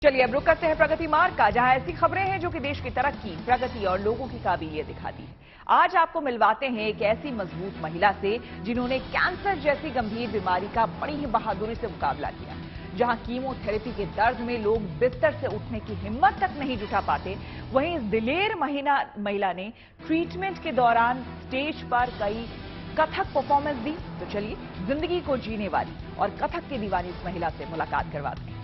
चलिए अब रुक करते हैं प्रगति मार्ग का, जहां ऐसी खबरें हैं जो कि देश की तरक्की, प्रगति और लोगों की काबिलियत दिखाती है। आज आपको मिलवाते हैं एक ऐसी मजबूत महिला से जिन्होंने कैंसर जैसी गंभीर बीमारी का बड़ी ही बहादुरी से मुकाबला किया। जहां कीमोथेरेपी के दर्द में लोग बिस्तर से उठने की हिम्मत तक नहीं जुटा पाते, वहीं इस दिलेर महिला ने ट्रीटमेंट के दौरान स्टेज पर कई कथक परफॉर्मेंस दी। तो चलिए जिंदगी को जीने वाली और कथक की दीवानी इस महिला से मुलाकात करवाते हैं।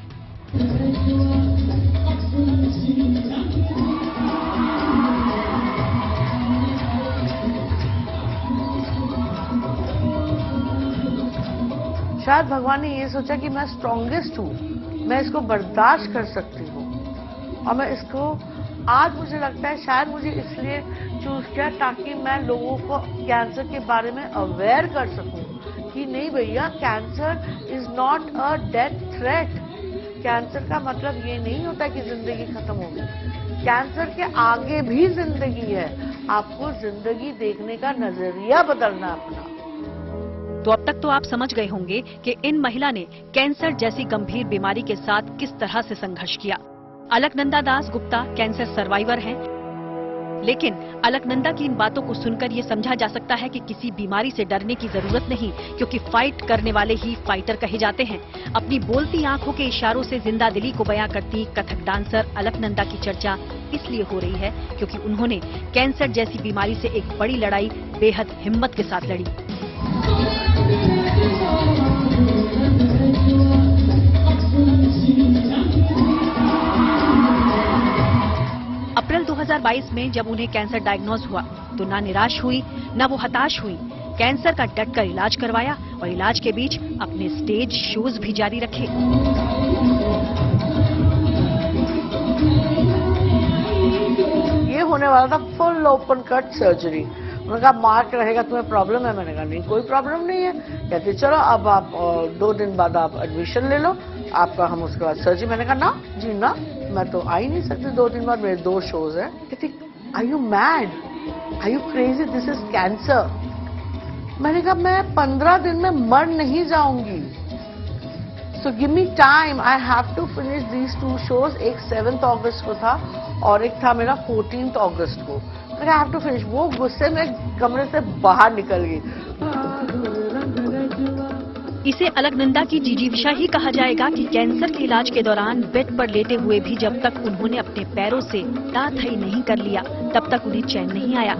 शायद भगवान ने ये सोचा कि मैं स्ट्रॉन्गेस्ट हूँ, मैं इसको बर्दाश्त कर सकती हूँ और मैं इसको आज मुझे लगता है शायद मुझे इसलिए चूज किया ताकि मैं लोगों को कैंसर के बारे में अवेयर कर सकूं कि नहीं भैया, cancer is not a death threat. Cancer का मतलब ये नहीं होता कि जिंदगी खत्म हो गई। कैंसर के आगे भी जिंदगी है। आपको जिंदगी देखने का नजरिया बदलना अपना। तो अब तक तो आप समझ गए होंगे कि इन महिला ने कैंसर जैसी गंभीर बीमारी के साथ किस तरह से संघर्ष किया। अलकनंदा दास गुप्ता कैंसर सर्वाइवर हैं, लेकिन अलकनंदा की इन बातों को सुनकर ये समझा जा सकता है कि किसी बीमारी से डरने की जरूरत नहीं, क्योंकि फाइट करने वाले ही फाइटर कहे जाते हैं। अपनी बोलती आंखों के इशारों से जिंदा दिली को बयां करती कथक डांसर अलकनंदा की चर्चा इसलिए हो रही है क्योंकि उन्होंने कैंसर जैसी बीमारी से एक बड़ी लड़ाई बेहद हिम्मत के साथ लड़ी। अप्रैल 2022 में जब उन्हें कैंसर डायग्नोज हुआ तो ना निराश हुई, ना वो हताश हुई। कैंसर का डटकर इलाज करवाया और इलाज के बीच अपने स्टेज शोज भी जारी रखे। ये होने वाला था फुल ओपन कट सर्जरी। उन्होंने कहा मार्क रहेगा, तुम्हें प्रॉब्लम है? मैंने कहा नहीं, कोई प्रॉब्लम नहीं है। कहते चलो अब आप 2 दिन बाद आप एडमिशन ले लो, आपका हम उसके बाद सर्जरी। मैंने कहा ना जी ना, मैं तो आ ही नहीं सकती 2 दिन बाद, मेरे 2 शोज हैं। कहती are you mad, are you crazy, this is cancer. मैंने कहा मैं 15 दिन में मर नहीं जाऊंगी, so give me time, I have to finish these 2 shows. एक 7 अगस्त को था और एक था मेरा 14 अगस्त को। I have to finish. वो गुस्से में कमरे से बाहर निकल गई। इसे अलकनंदा की जिजीविषा ही कहा जाएगा कि कैंसर के इलाज के दौरान बेड पर लेटे हुए भी जब तक उन्होंने अपने पैरों से ताथई नहीं कर लिया, तब तक उन्हें चैन नहीं आया।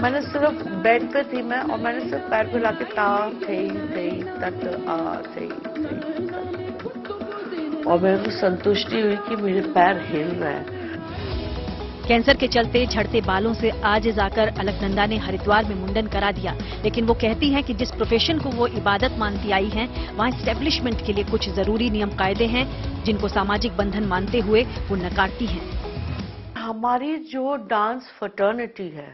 मैंने सिर्फ बेड पे थी मैं, और मैंने सिर्फ पैर पे लाके ता थई थई तट आ थई थई, और मेरे को संतुष्टि हुई कि मेरे पैर हिल रहे हैं। कैंसर के चलते झड़ते बालों से आजिज आकर अलकनंदा ने हरिद्वार में मुंडन करा दिया, लेकिन वो कहती हैं कि जिस प्रोफेशन को वो इबादत मानती आई हैं, वहाँ एस्टेब्लिशमेंट के लिए कुछ जरूरी नियम कायदे हैं जिनको सामाजिक बंधन मानते हुए वो नकारती हैं। हमारी जो डांस फर्टर्निटी है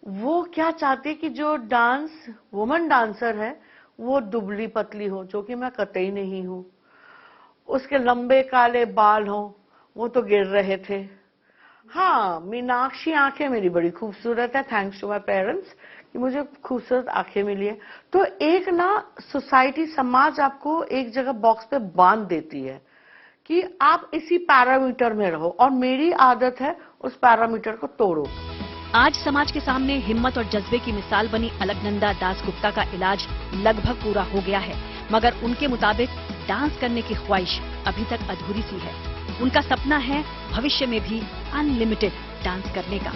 वो क्या चाहती है कि जो डांस वुमन डांसर है वो दुबली पतली हो, जो कि मैं कतई नहीं हूँ। उसके लंबे काले बाल हो, वो तो गिर रहे थे। हाँ, मीनाक्षी आंखें मेरी बड़ी खूबसूरत है, थैंक्स टू माय पेरेंट्स कि मुझे खूबसूरत आंखें मिली है। तो एक ना सोसाइटी, समाज आपको एक जगह बॉक्स पे बांध देती है कि आप इसी पैरामीटर में रहो, और मेरी आदत है उस पैरामीटर को तोड़ो। आज समाज के सामने हिम्मत और जज्बे की मिसाल बनी अलकनंदा दास गुप्ता का इलाज लगभग पूरा हो गया है, मगर उनके मुताबिक डांस करने की ख्वाहिश अभी तक अधूरी सी है। उनका सपना है भविष्य में भी अनलिमिटेड डांस करने का।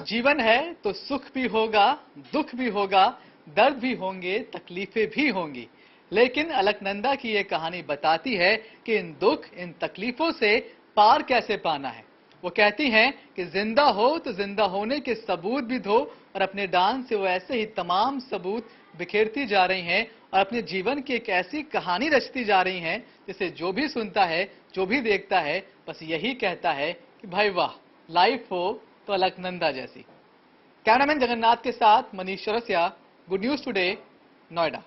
जीवन है तो सुख भी होगा, दुख भी होगा, दर्द भी होंगे, तकलीफें भी होंगी, लेकिन अलकनंदा की ये कहानी बताती है कि इन दुख, इन तकलीफों से पार कैसे पाना है। वो कहती हैं कि जिंदा हो तो जिंदा होने के सबूत भी दो, और अपने डांस से वो ऐसे ही तमाम सबूत बिखेरती जा रही हैं और अपने जीवन की एक ऐसी कहानी रचती जा रही हैं जिसे जो भी सुनता है, जो भी देखता है, बस यही कहता है कि भाई वाह, लाइफ हो तो अलकनंदा जैसी। कैमरामैन जगन्नाथ के साथ Manish Chaurasia, good news today, Noida.